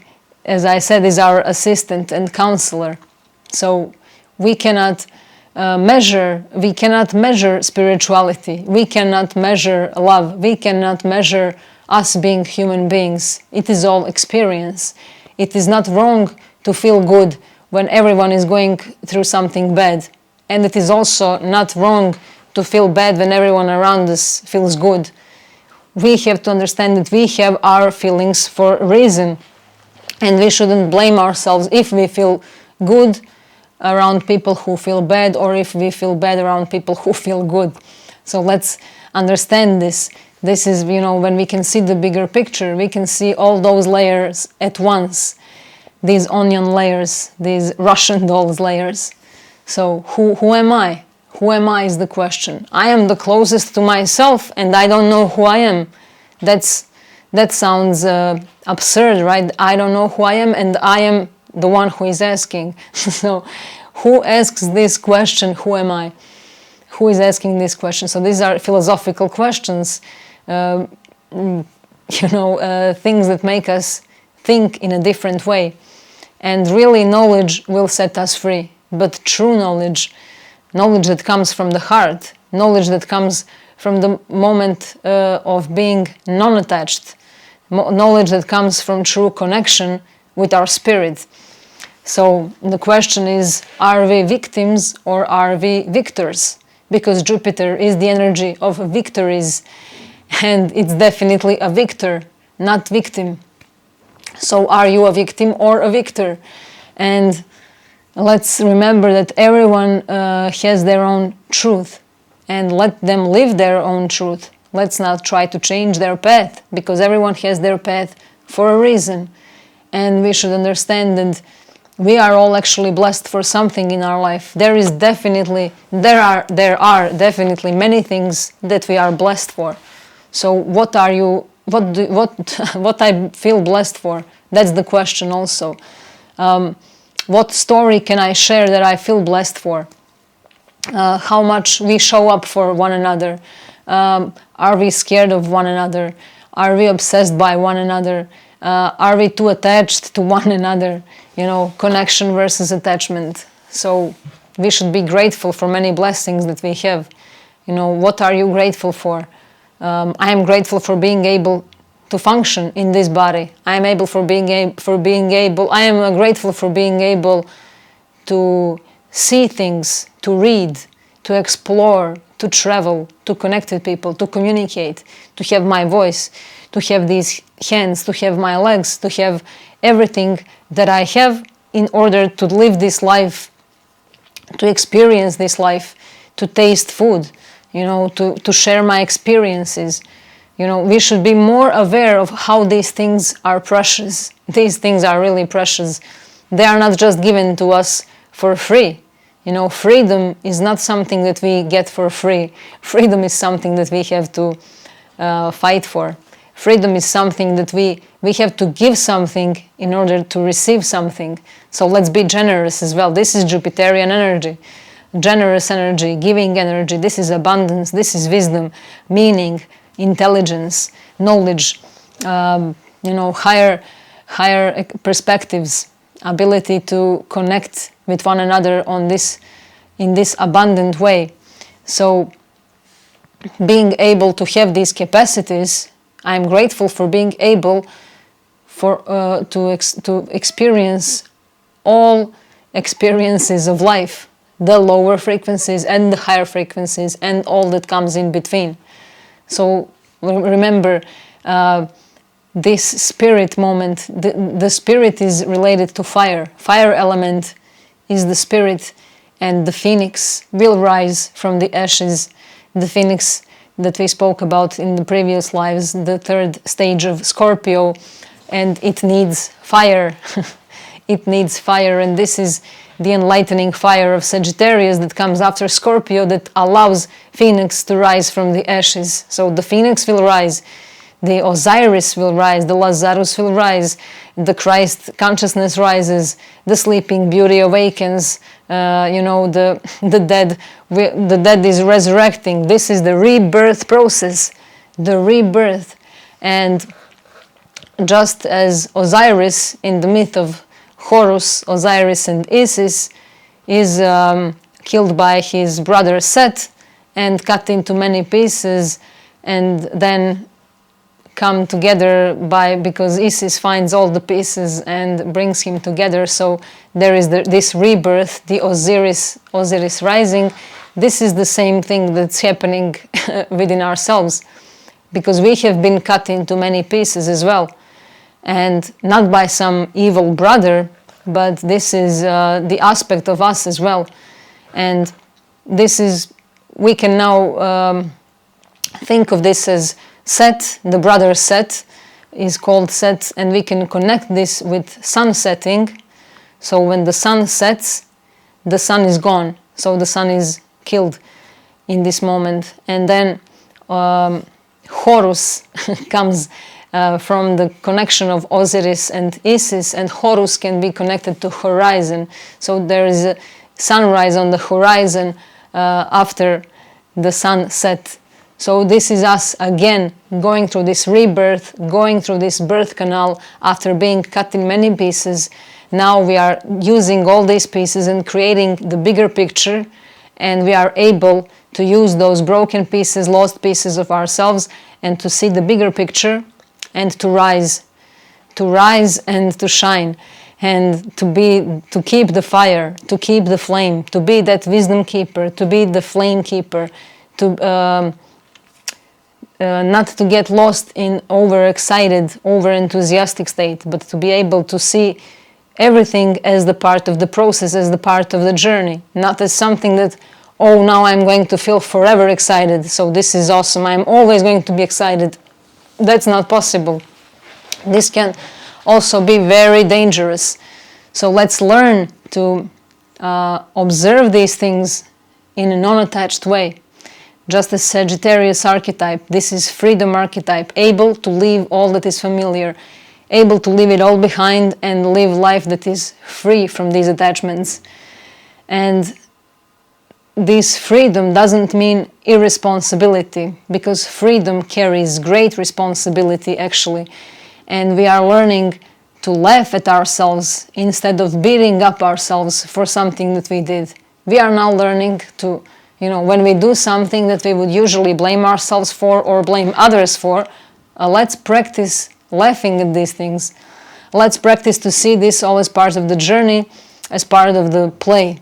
as I said, is our assistant and counselor. So we cannot measure spirituality. We cannot measure love. We cannot measure us being human beings. It is all experience. It is not wrong to feel good when everyone is going through something bad. And it is also not wrong to feel bad when everyone around us feels good. We have to understand that we have our feelings for a reason. And we shouldn't blame ourselves if we feel good around people who feel bad, or if we feel bad around people who feel good. So let's understand this. This is, when we can see the bigger picture, we can see all those layers at once. These onion layers, these Russian dolls layers. So who am I? Who am I is the question. I am the closest to myself and I don't know who I am. That sounds absurd, right? I don't know who I am and I am the one who is asking. So who asks this question, who am I? Who is asking this question? So these are philosophical questions, things that make us think in a different way. And really knowledge will set us free. But true knowledge that comes from the heart, knowledge that comes from the moment of being non-attached, knowledge that comes from true connection with our spirit. So the question is, are we victims or are we victors? Because Jupiter is the energy of victories, and it's definitely a victor, not victim. So are you a victim or a victor? And let's remember that everyone has their own truth, and let them live their own truth. Let's not try to change their path, because everyone has their path for a reason. And we should understand that we are all actually blessed for something in our life. There are definitely many things that we are blessed for. So what I feel blessed for? That's the question also. What story can I share that I feel blessed for? How much we show up for one another. Are we scared of one another? Are we obsessed by one another? Are we too attached to one another? Connection versus attachment. So we should be grateful for many blessings that we have. What are you grateful for? I am grateful for being able to function in this body. I am grateful for being able to see things, to read, to explore, to travel, to connect with people, to communicate, to have my voice, to have these hands, to have my legs, to have everything that I have in order to live this life, to experience this life, to taste food, to share my experiences. We should be more aware of how these things are precious. These things are really precious. They are not just given to us for free. Freedom is not something that we get for free. Freedom is something that we have to fight for. Freedom is something that we have to give something in order to receive something. So let's be generous as well. This is Jupiterian energy. Generous energy, giving energy. This is abundance. This is wisdom, meaning, intelligence, knowledge, higher perspectives, ability to connect with one another in this abundant way. So being able to have these capacities, I'm grateful for being able to experience all experiences of life, the lower frequencies and the higher frequencies and all that comes in between. So remember, this spirit moment, the spirit is related to fire. Fire element is the spirit, and the phoenix will rise from the ashes. The phoenix that we spoke about in the previous lives, the third stage of Scorpio, and it needs fire. It needs fire, and this is the enlightening fire of Sagittarius that comes after Scorpio that allows Phoenix to rise from the ashes. So the Phoenix will rise, the Osiris will rise, the Lazarus will rise, the Christ consciousness rises, the Sleeping Beauty awakens, the dead is resurrecting. This is the rebirth process, the rebirth. And just as Osiris in the myth of Horus, Osiris and Isis is killed by his brother Set and cut into many pieces and then come together because Isis finds all the pieces and brings him together. So there is this rebirth, the Osiris rising. This is the same thing that's happening within ourselves, because we have been cut into many pieces as well. And not by some evil brother, but this is the aspect of us as well. And we can now think of this as Set, the brother Set is called Set, and we can connect this with sun setting. So when the sun sets, the sun is gone. So the sun is killed in this moment. And then Horus comes from the connection of Osiris and Isis, and Horus can be connected to horizon. So there is a sunrise on the horizon after the sun set. So this is us again going through this rebirth, going through this birth canal after being cut in many pieces. Now we are using all these pieces and creating the bigger picture, and we are able to use those broken pieces, lost pieces of ourselves, and to see the bigger picture and to rise and to shine, and to keep the fire, to keep the flame, to be that wisdom keeper, to be the flame keeper, to not to get lost in overexcited, over-enthusiastic state, but to be able to see everything as the part of the process, as the part of the journey, not as something that oh, now I'm going to feel forever excited, so this is awesome, I'm always going to be excited. That's not possible. This can also be very dangerous. So let's learn to observe these things in a non-attached way. Just as Sagittarius archetype, this is freedom archetype, able to leave all that is familiar, able to leave it all behind and live life that is free from these attachments. And this freedom doesn't mean irresponsibility, because freedom carries great responsibility actually. And we are learning to laugh at ourselves instead of beating up ourselves for something that we did. We are now learning to, when we do something that we would usually blame ourselves for or blame others for, let's practice laughing at these things. Let's practice to see this all as part of the journey, as part of the play.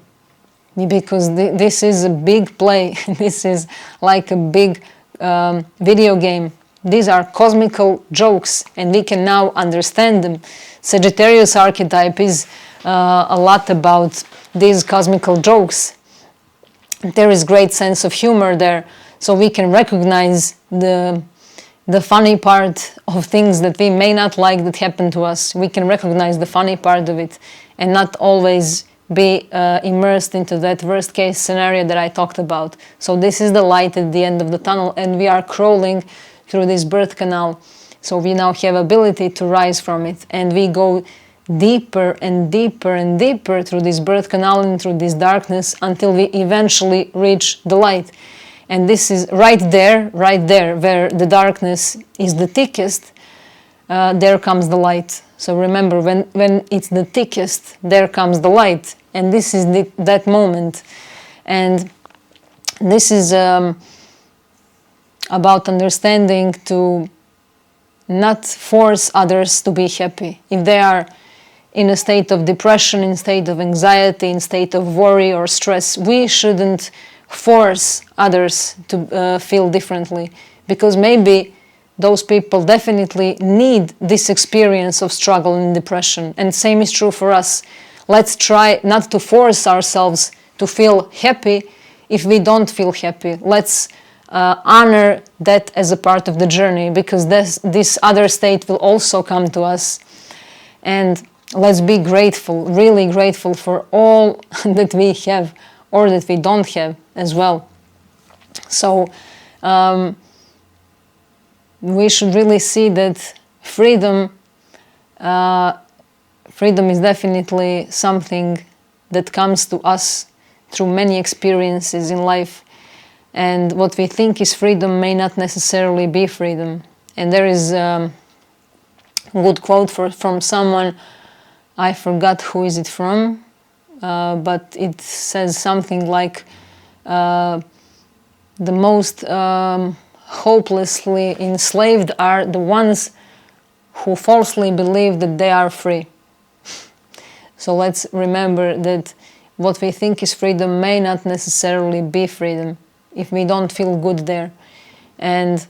Because this is a big play. This is like a big video game. These are cosmical jokes, and we can now understand them. Sagittarius archetype is a lot about these cosmical jokes. There is great sense of humor there, so we can recognize the funny part of things that we may not like that happen to us. We can recognize the funny part of it and not always be immersed into that worst case scenario that I talked about. So this is the light at the end of the tunnel, and we are crawling through this birth canal. So we now have ability to rise from it, and we go deeper and deeper and deeper through this birth canal and through this darkness until we eventually reach the light. And this is right there where the darkness is the thickest, there comes the light. So remember, when it's the thickest, there comes the light. And this is that moment. And this is about understanding to not force others to be happy. If they are in a state of depression, in a state of anxiety, in a state of worry or stress, we shouldn't force others to feel differently, because maybe those people definitely need this experience of struggle and depression. And same is true for us. Let's try not to force ourselves to feel happy if we don't feel happy. Let's honor that as a part of the journey, because this other state will also come to us. And let's be grateful, really grateful for all that we have or that we don't have as well. So we should really see that freedom is definitely something that comes to us through many experiences in life. And what we think is freedom may not necessarily be freedom. And there is a good quote from someone, I forgot who is it from, but it says something like, the most hopelessly enslaved are the ones who falsely believe that they are free. So let's remember that what we think is freedom may not necessarily be freedom if we don't feel good there. And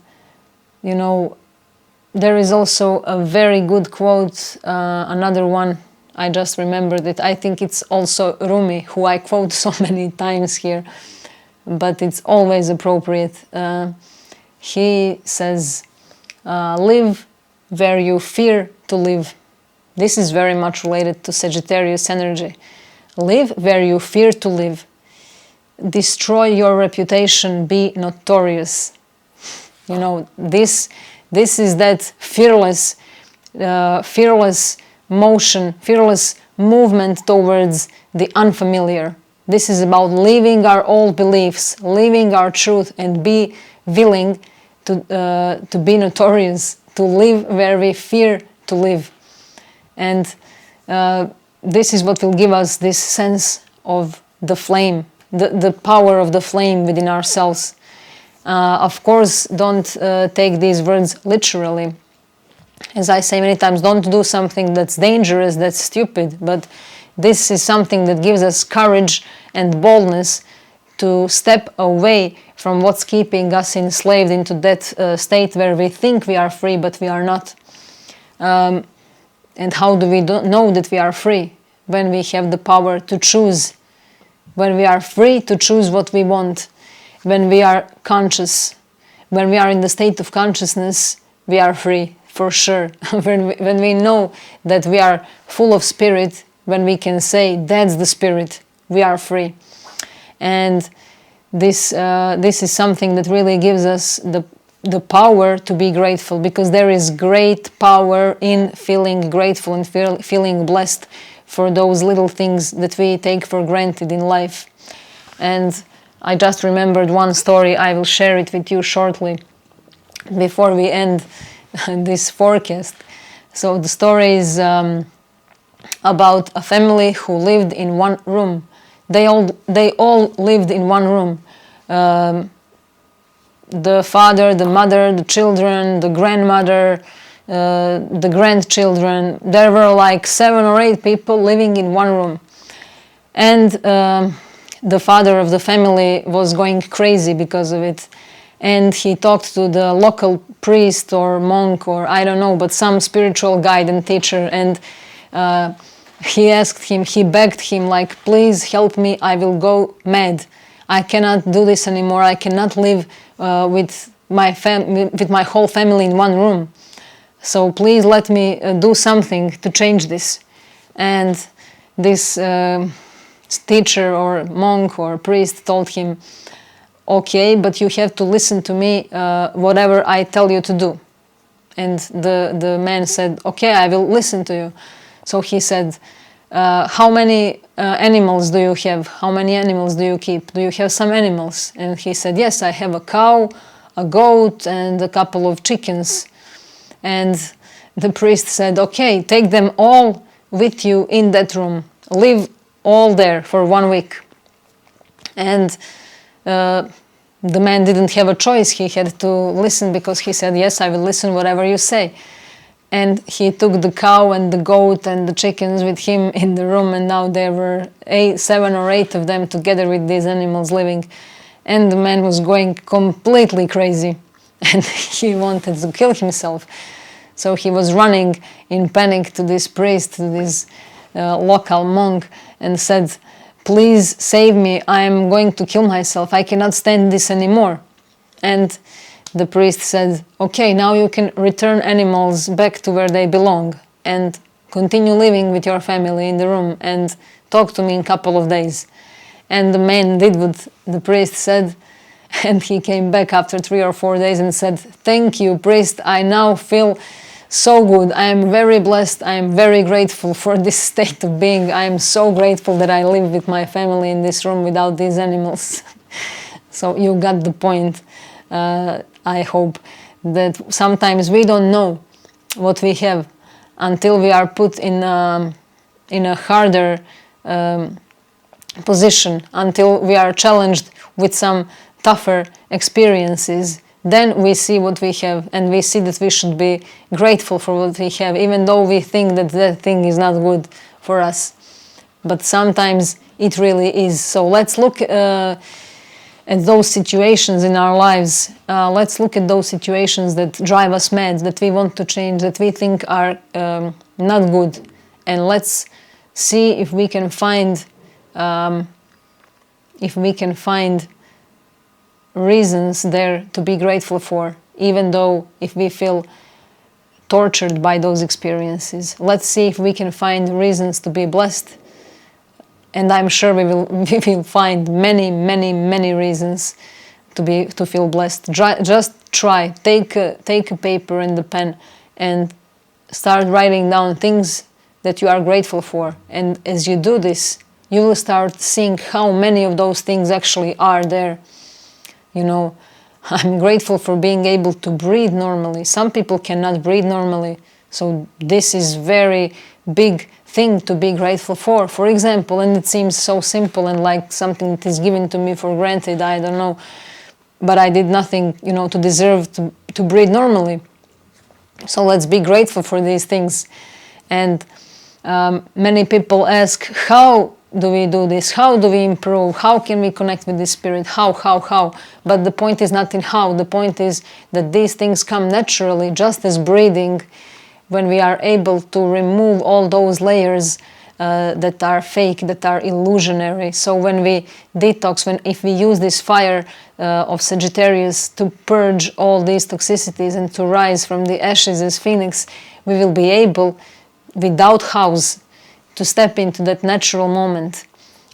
there is also a very good quote, another one I just remembered it. I think it's also Rumi, who I quote so many times here, but it's always appropriate. He says, live where you fear to live. This is very much related to Sagittarius energy. Live where you fear to live. Destroy your reputation, be notorious. This is that fearless motion, fearless movement towards the unfamiliar. This is about leaving our old beliefs, leaving our truth, and be willing to be notorious, to live where we fear to live. And this is what will give us this sense of the flame, the power of the flame within ourselves. Of course, don't take these words literally. As I say many times, don't do something that's dangerous, that's stupid, but this is something that gives us courage and boldness to step away from what's keeping us enslaved into that state where we think we are free, but we are not. And how do we know that we are free? When we have the power to choose when we are free to choose what we want, when we are conscious, when we are in the state of consciousness, we are free, for sure. When we know that we are full of spirit, when we can say, that's the spirit, we are free. And this is something that really gives us the power to be grateful, because there is great power in feeling grateful and feeling blessed for those little things that we take for granted in life. And I just remembered one story. I will share it with you shortly before we end this forecast. So the story is about a family who lived in one room. They all lived in one room. The father, the mother, the children, the grandmother, the grandchildren. There were like 7 or 8 people living in one room. And the father of the family was going crazy because of it. And he talked to the local priest or monk, or I don't know, but some spiritual guide and teacher. And he asked him, he begged him, like, please help me, I will go mad. I cannot do this anymore. I cannot live with my whole family in one room. So please let me do something to change this. And this teacher or monk or priest told him, okay, but you have to listen to me whatever I tell you to do. And the man said, okay, I will listen to you. So he said, how many animals do you have? How many animals do you keep? Do you have some animals? And he said, yes, I have a cow, a goat, and a couple of chickens. And the priest said, okay, take them all with you in that room. Live all there for 1 week. And the man didn't have a choice. He had to listen, because he said, yes, I will listen whatever you say. And he took the cow and the goat and the chickens with him in the room, and now there were 7 or 8 of them together with these animals living. And the man was going completely crazy, and he wanted to kill himself. So he was running in panic to this priest, to this local monk, and said, please save me, I am going to kill myself, I cannot stand this anymore. And the priest said, okay, now you can return animals back to where they belong and continue living with your family in the room and talk to me in a couple of days. And the man did what the priest said, and he came back after 3 or 4 days and said, thank you, priest, I now feel so good. I am very blessed. I am very grateful for this state of being. I am so grateful that I live with my family in this room without these animals. So you got the point. I hope that sometimes we don't know what we have until we are put in a harder position, until we are challenged with some tougher experiences. Then we see what we have, and we see that we should be grateful for what we have, even though we think that that thing is not good for us. But sometimes it really is. So let's look at those situations in our lives. Let's look at those situations that drive us mad, that we want to change, that we think are not good. And let's see if we can find reasons there to be grateful for, even though if we feel tortured by those experiences. Let's see if we can find reasons to be blessed, and I'm sure we will find many reasons to feel blessed. Just try, take a paper and a pen and start writing down things that you are grateful for, and as you do this, you will start seeing how many of those things actually are there. You know, I'm grateful for being able to breathe normally. Some people cannot breathe normally. So this is very big thing to be grateful for. For example, and it seems so simple and like something that is given to me for granted, I don't know. But I did nothing, to deserve to breathe normally. So let's be grateful for these things. And many people ask, how do we do this? How do we improve? How can we connect with the spirit? How? But the point is not in how. The point is that these things come naturally, just as breathing. When we are able to remove all those layers that are fake, that are illusionary. So when we detox, if we use this fire of Sagittarius to purge all these toxicities and to rise from the ashes as phoenix, we will be able, without house, to step into that natural moment.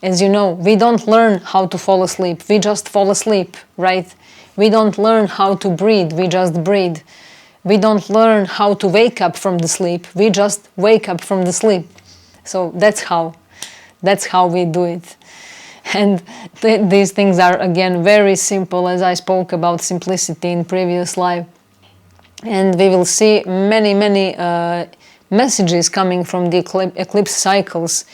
As you know, we don't learn how to fall asleep, we just fall asleep, right? We don't learn how to breathe, we just breathe. We don't learn how to wake up from the sleep, we just wake up from the sleep. So that's how we do it. And these things are, again, very simple, as I spoke about simplicity in previous live. And we will see many messages coming from the eclipse cycles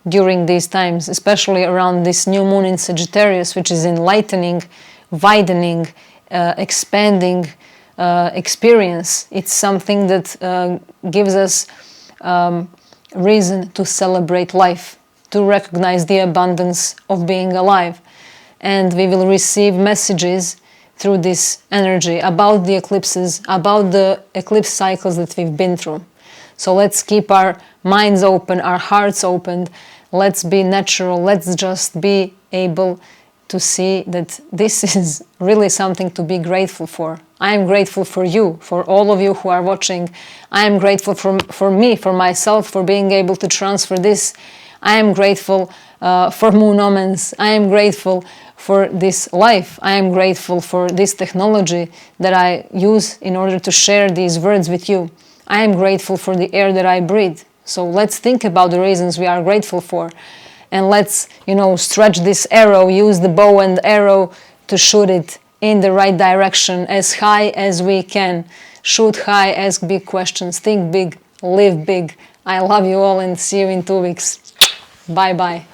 during these times, especially around this new moon in Sagittarius, which is enlightening, widening, expanding experience. It's something that gives us reason to celebrate life, to recognize the abundance of being alive. And we will receive messages through this energy about the eclipses, about the eclipse cycles that we've been through. So let's keep our minds open, our hearts open. Let's be natural. Let's just be able to see that this is really something to be grateful for. I am grateful for you, for all of you who are watching. I am grateful for me, for myself, for being able to transfer this. I am grateful for moon omens. I am grateful for this life. I am grateful for this technology that I use in order to share these words with you. I am grateful for the air that I breathe. So let's think about the reasons we are grateful for. And let's, stretch this arrow, use the bow and arrow to shoot it in the right direction as high as we can. Shoot high, ask big questions, think big, live big. I love you all and see you in 2 weeks. Bye-bye.